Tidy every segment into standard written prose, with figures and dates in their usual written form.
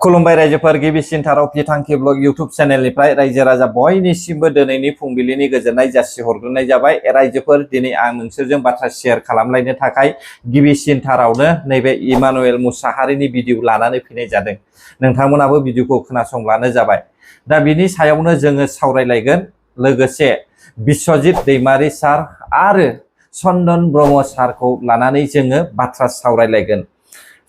खुलुमबाय रायजोफोर गिबिसिनथाराव बिथांखि ब्लग इउट्यूब चेनेलनिफ्राय रायजो राजा बयनिसिमबो दिनैनि फुंबिलिनि गोजोननाय जासिहरग्रोनाय जाबाय। रायजोफोर दिनै आं नोंसोरजों बाथ्रा शेयार खालामलायनो थाखाय गिबिसिनथारावनो नैबे इमानुएल मुसाहारिनि भिडिअ लानानै फैनाय जादों। नोंथांमोनाबो भिडिअखौ खोनासंब्लानो जाबाय। दा बिनि सायावनो जोङो सावरायलायगोन। लोगोसे बिश्वजित दैमारि सार आरो चन्दन ब्रह्म सारखौ लानानै जोङो बाथ्रा सावरायलायगोन।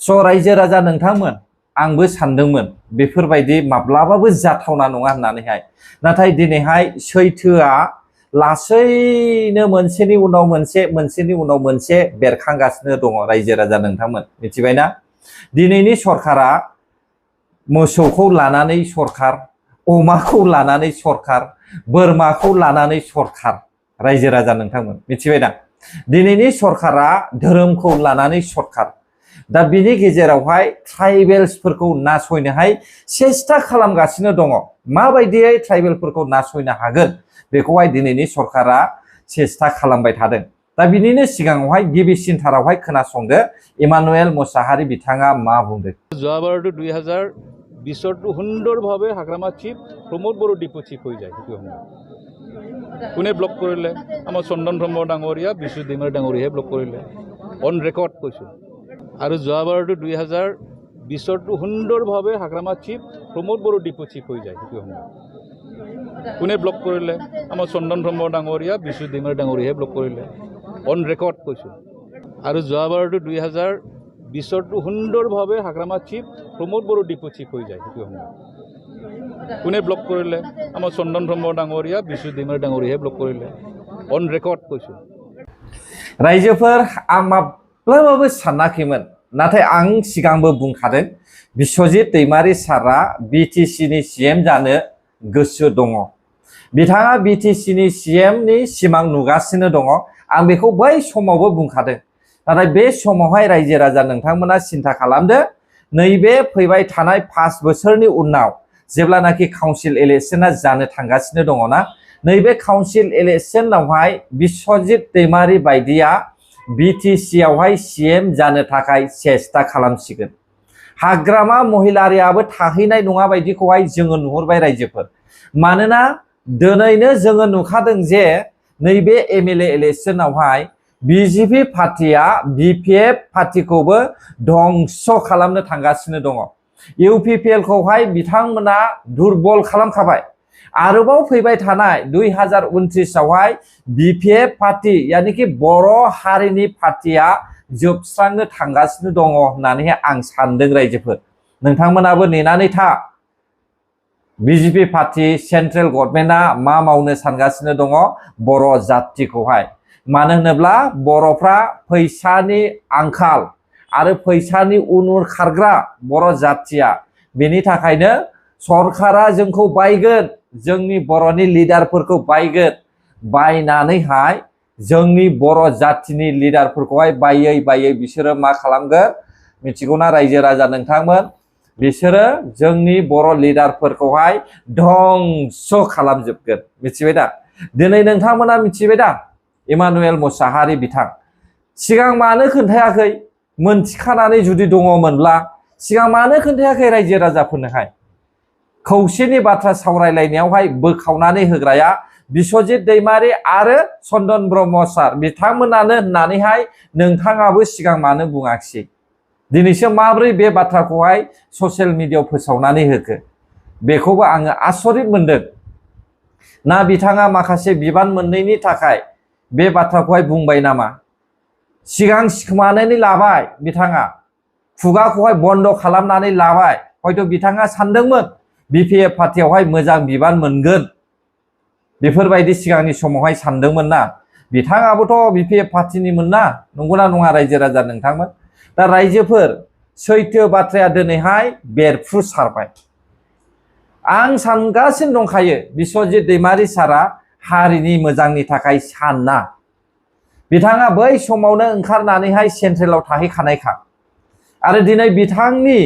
स' रायजो राजा नोंथांमोन, आंबो सानदोंमोन बेफोरबायदि माब्लाबाबो जाथावना नङा होननानैहाय, नाथाय दिनैहाय सैथोआ लासैनो मोनसेनि उनाव मोनसे बेरखांगासिनो दङ। रायजो राजा नोंथांमोन मिथिबायना, दिनैनि सरखारा मोसौखौ लानानै सरखार, अमाखौ लानानै सरखार, बोरमाखौ लानानै सरखार। रायजो राजा नोंथांमोन मिथिबायना, दिनैनि सरखारा धोरोमखौ लानानै सरखार। दा बिनि गेजेरावहाय ट्राइबेल्सफोरखौ नासयनोहाय सेस्था खालामगासिनो दङ। माबायदियै ट्राइबेलफोरखौ नासयनो हागोन बेखौहाय दिनैनि सरखारा सेस्था खालामबाय थादों। दा बिनिनो सिगाङावहाय गिबिसिनथारावहाय खोनासंदो इमानुएल मुसाहारि बिथाङा मा बुंदों। যোৱাবাৰতো 2020 সুন্দৰভাৱে হাগ্ৰামা চিফ প্ৰমোদ বড়ো ডিপু চিফ হৈ যায়। সেইটো সময়ত কোনে ব্লক কৰিলে? আমাৰ চন্দন ব্ৰহ্ম ডাঙৰীয়া, বিশ্বজিৎ दैमारी ডাঙৰীয়াই ব্লক কৰিলে। অন ৰেকৰ্ড কৈছোঁ। আৰু যোৱাবাৰতো 2020 সুন্দৰভাৱে হাগ্ৰামা চিফ প্ৰমোদ বড়ো ডিপু চিফ হৈ যায়। সেইটো সময়ত কোনে ব্লক কৰিলে? আমাৰ চন্দন ব্ৰহ্ম ডাঙৰীয়া, বিশ্বজিৎ दैमारी ডাঙৰীয়াই ব্লক কৰিলে। অন ৰেকৰ্ড কৈছোঁ। আৰু যোৱাবাৰতো 2020 সুন্দৰভাৱে হাগ্ৰামা চিফ প্ৰমোদ বড়ো ডিপু চিফ হৈ যায়। সেইটো সময়ত কোনে ব্লক কৰিলে? আমাৰ চন্দন ব্ৰহ্ম ডাঙৰীয়া, বিশ্বজিৎ दैमारी ডাঙৰীয়াই ব্লক কৰিলে। অন ৰেকৰ্ড কৈছোঁ। रायजोफोर आं माब्लाबाबो सानाखैमोन, नाथाय आं सिगांबो बुंखादों बिश्वजित दैमारी सारा बिटिसिनि सीएम जानो गोसो दङ। बिथाङा बिटिसिनि सीएमनि सिमां नुगासिनो दङ। आं बेखौ बै समावबो बुंखादों। नाथाय बे समावहाय रायजो राजा नोंथांमोना सिन्था खालामदो, नैबे फैबाय थानाय 5 बोसोरनि उनाव जेब्लानाखि काउन्सिल इलेक्शना जानो थांगासिनो दङना, नैबे काउन्सिल इलेक्शनावहाय बिश्वजित दैमारी बायदिया बिटिसियावहाय सीएम जानो थाखाय सेस्था खालामसिगोन। हाग्रामा महिलारियाबो थाहैनाय नङा बायदिखौहाय जोङो नुहुरबाय रायजोफोर। मानोना दिनैनो जोङो नुखादों जे नैबे एमएलए इलेक्शनावहाय बिजेपि पार्टिया बिपिएफ पार्टिखौबो धंस खालामनो थांगासिनो दङ। इउपिपिएलखौहाय बिथांमोना दुर्बल खालामखाबाय। आरोबाव फैबाय थानाय 2029 आवहाय बिपिएफ पार्टी यानिकि बर' हारिनि पार्टिया जोबस्रांनो थांगासिनो दङ होननानै आं सानदों रायजोफोर। नोंथांमोनाबो नेनानै था। बिजेपि पार्टी सेन्ट्रेल गभर्नमेन्टआ मा मावनो सानगासिनो दङ बर' जातिखौहाय। मानो होनोब्ला बर'फ्रा फैसानि आंखाल आरो फैसानि उन खारग्रा बर' जातिया, बेनि थाखायनो सरकारा जोंखौ बायगोन, जोंनि बर'नि लिडारफोरखौ बायगोन। बायनानैहाय जोंनि बर' जातिनि लिडारफोरखौहाय बायै बिसोरो मा खालामगोन मिथिगौना रायजो राजा नोंथांमोन? बिसोरो जोंनि बर' लिडारफोरखौहाय धंस खालामजोबगोन। मिथिबाय दा? दिनै नोंथांमोना मिथिबाय दा? इमानुएल मुसाहारि बिथां सिगां मानो खोन्थायाखै? मोनथिखानानै जुदि दङमोनब्ला सिगां मानो खोन्थायाखै रायजो राजाफोरनोहाय? खौसेनि बाथ्रा सावरायलायनायावहाय बोखावनानै होग्राया बिश्वजित दैमारी आरो चन्दन ब्रह्म सार बिथांमोनानो होननानैहाय नोंथाङाबो सिगां मानो बुङाखिसै? दिनैसो माब्रै बे बाथ्राखौहाय ससियेल मिडियायाव फोसावनानै होखो? बेखौबो आङो आसरित मोनदों। ना बिथाङा माखासे बिबान मोननैनि थाखाय बे बाथ्राखौहाय बुंबाय नामा? सिगां सिखोमानानै लाबाय बिथाङा, खुगाखौहाय बन्द खालामनानै लाबाय। हयथ' बिथाङा सानदोंमोन बिपिएफ पार्टियावहाय मोजां बिबान मोनगोन, बेफोरबायदि सिगांनि समावहाय सानदोंमोन ना। बिथाङाबोथ' बिपिएफ पार्टिनिमोन ना, नंगौना नङा रायजो राजा नोंथांमोन? दा रायजोफोर सैथो बाथ्राया दिनैहाय बेरफ्रुसारबाय। आं सानगासिनो दंखायो बिश्वजित दैमारी सारा हारिनि मोजांनि थाखाय साना। बिथाङा बै समावनो ओंखारनानैहाय सेन्ट्रेलाव थाहैखानायखा। आरो दिनै बिथांनि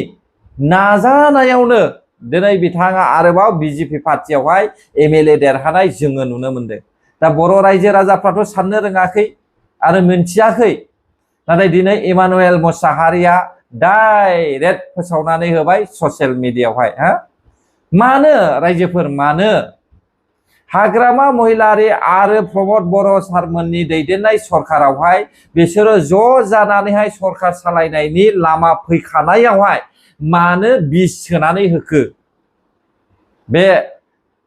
नाजानायावनो दिनै बिथाङा आरोबाव बिजेपि पार्टियावहाय एमएलए देरहानाय जोङो नुनो मोनदों। दा बर' रायजो राजाफ्राथ' साननो रोङाखै आरो मिन्थियाखै, नाथाय दिनै इमानुएल मोसाहारिया डाइरेक्ट फोसावनानै होबाय ससियेल मिडियायावहाय। मानो रायजोफोर, मानो हाग्रामा महिलारि आरो प्रमद बर' सारमोननि दैदेननाय सरकारावहाय बिसोरो ज' जानानैहाय सरकार सालायनायनि लामा फैखानायावहाय मानो बिस सोनानै होखो? बे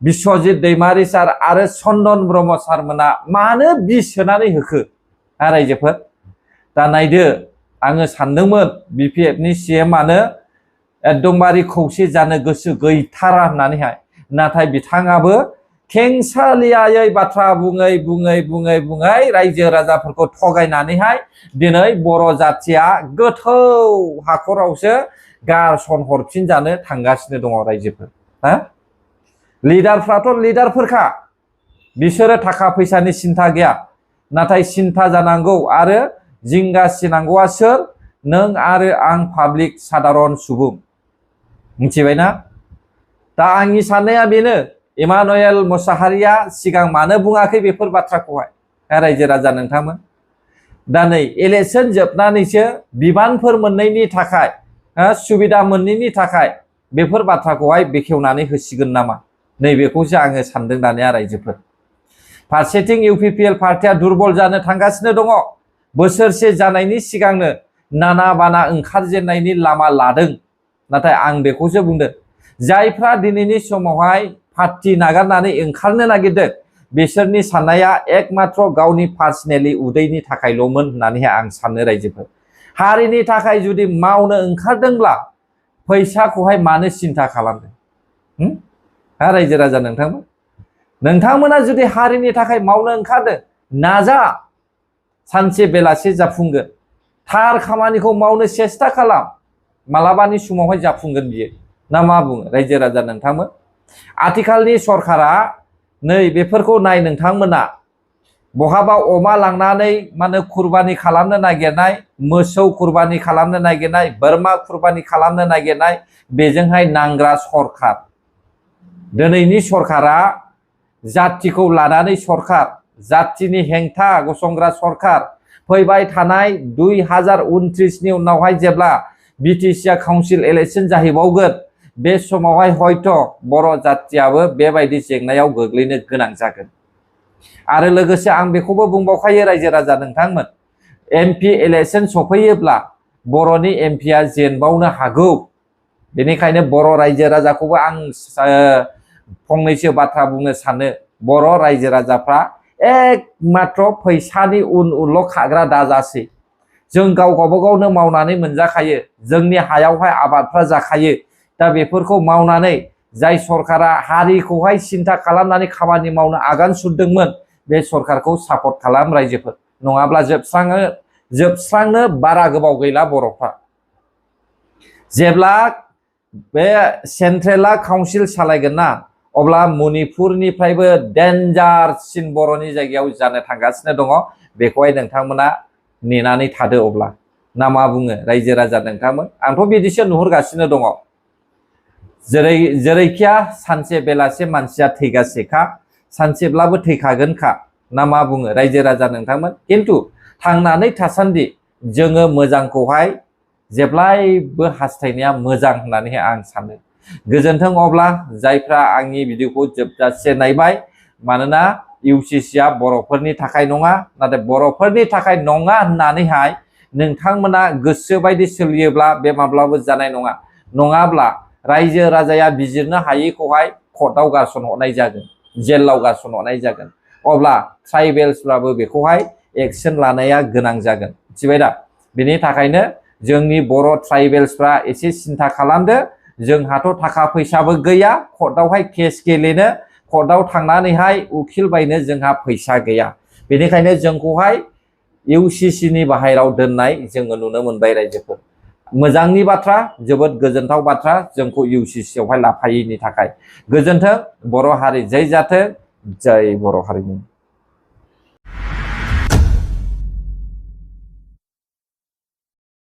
बिश्वजित दैमारि सार आरो चन्दन ब्रह्म सारमोना मानो बिस सोनानै होखो? रायजोफोर दा नायदो, आङो सानदोंमोन बिपिएफनि सिएमआनो एकदमबारे खौसे जानो गोसो गैथारा होननानैहाय, नाथाय बिथाङाबो खेंसालियायै बाथ्रा बुङै बुङै बुङै बुङै रायजो राजाफोरखौ थगायनानैहाय दिनै बर' जाथिया गोथौ हाखरावसो गारसन हरफिनजानो थांगासिनो दङ रायजोफोर। लिडारफ्राथ' लिडारफोरखा, बिसोरो थाखा फैसानि सिन्था गैया, नाथाय सिन्था जानांगौ आरो जिंगासिनांगौआ सोर? नों आरो आं पाब्लिक सादारन सुबुं, मिथिबायना? दा आंनि साननाया बेनो, इमानुएल मोसाहारिया सिगां मानो बुङाखै बेफोर बाथ्राखौहाय? रायजो राजा नोंथांमोन, दा नै इलेक्सन जोबनानैसो बिबानफोर मोननायनि थाखाय, सुबिदा मोननायनि थाखाय बेफोर बाथ्राखौहाय बेखेवनानै होसिगोन नामा? नैबेखौसो आङो सानदों दानिया रायजोफोर। फारसेथिं इउपिपिएल पार्टिया दुरबल जानो थांगासिनो दङ। बोसोरसे जानायनि सिगांनो नाना बाना ओंखारजेननायनि लामा लादों। नाथाय आं बेखौसो बुंदों, जायफ्रा दिनैनि समावहाय पार्टी नागारनानै ओंखारनो नागिरदों बिसोरनि साननाया एकमात्र गावनि पार्सनेलि उदैनि थाखायल'मोन होननानैहाय आं सानो रायजोफोर। हारिनि थाखाय जुदि मावनो ओंखारदोंब्ला फैसाखौहाय मानो सिन्था खालामदों? रायजो राजा नोंथांमोन, नोंथांमोना जुदि हारिनि थाखाय मावनो ओंखारदों, नाजा, सानसे बेलासे जाफुंगोन। थार खामानिखौ मावनो सेस्था खालाम, मालाबानि समावहाय जाफुंगोन बियो। ना मा बुङो रायजो राजा नोंथांमोन? आथिखालनि सरकारा नै बेफोरखौ नाय नोंथांमोना, बहाबा अमा लांनानै माने कुरबानि खालामनो नागिरनाय, मोसौ कुरबानि खालामनो नागिरनाय, बोरमा कुरबानि खालामनो नागिरनाय, बेजोंहाय नांग्रा सरकार। दिनैनि सरकारा जातिखौ लानानै सरकार, जातिनि हेंथा गसंग्रा सरकार। फैबाय थानाय 2029नि उनावहाय जेब्ला बिटिसिआ काउन्सिल इलेक्सन जाहैबावगोन, बे समावहाय हयथ' बर' जातियाबो बेबायदि जेंनायाव गोग्लैनो गोनां जागोन। आरो लोगोसे आं बेखौबो बुंबावखायो रायजो राजा नोंथांमोन, एमपि इलेक्सन सफैयोब्ला बर'नि एमपिया जेनबावनो हागौ। बेनिखायनो बर' रायजो राजाखौबो आं फंनैसो बाथ्रा बुंनो सानो, बर' रायजो राजाफ्रा एकमात्र फैसानि उनल' खाग्रा दाजासै। जों गावबागावनो मावनानै मोनजाखायो, जोंनि हायावहाय आबादफ्रा जाखायो। दा बेफोरखौ मावनानै जाय सरकारा हारिखौहाय सिन्था खालामनानै खामानि मावनो आगान सुरदोंमोन, बे सरकारखौ सापर्ट खालाम रायजोफोर, नङाब्ला जोबस्रांनो बारा गोबाव गैला बर'फ्रा। जेब्ला बे सेन्ट्रेला काउन्सिल सालायगोन ना, अब्ला मणिपुरनिफ्रायबो डेन्जारसिन बर'नि जायगायाव जानो थांगासिनो दङ। बेखौहाय नोंथांमोना नेनानै थादो अब्ला। ना मा बुङो रायजो राजा नोंथांमोन? आंथ' बिदिसो नुहुरगासिनो दङ। जेरैखिया सानसे बेलासे मानसिया थैगासेखा, सानसेब्लाबो थैखागोनखा। ना मा बुङो रायजो राजा नोंथांमोन? खिन्थु थांनानै थासान्दि जोङो मोजांखौहाय जेब्लायबो हास्थायनाया मोजां होननानैहाय आं सानो। गोजोन्थों अब्ला जायफ्रा आंनि भिडिअखौ जोबजासे नायबाय, मानोना इउसिसिआ बर'फोरनि थाखाय नङा, नाथाय बर'फोरनि थाखाय नङा होननानैहाय नोंथांमोना गोसोबायदि सोलियोब्ला बे माब्लाबो जानाय नङा। नङाब्ला रायजो राजाया बिजिरनो हायैखौहाय कर्टआव गारसन हरनाय जागोन, जेलाव गारसन हरनाय जागोन। अब्ला ट्राइबेल्सफ्राबो बेखौहाय एक्सन लानाया गोनां जागोन, मिथिबाय दा? बेनि थाखायनो जोंनि बर' ट्राइबेल्सफ्रा एसे सिन्था खालामदो। जोंहाथ' थाखा फैसाबो गैया कर्टआवहाय केस गेलेनो, कर्टआव थांनानैहाय उखिल बायनो जोंहा फैसा गैया। बेनिखायनो जोंखौहाय इउसिसिनि बाहेरायाव दोननाय जोङो नुनो मोनबाय रायजोफोर। मोजांनि बाथ्रा, जोबोद गोजोनथाव बाथ्रा जोंखौ इउसिसिआवहाय लाफायैनि थाखाय। गोजोन्थों, बर' हारि जै जाथों, जय बर' हारिनि।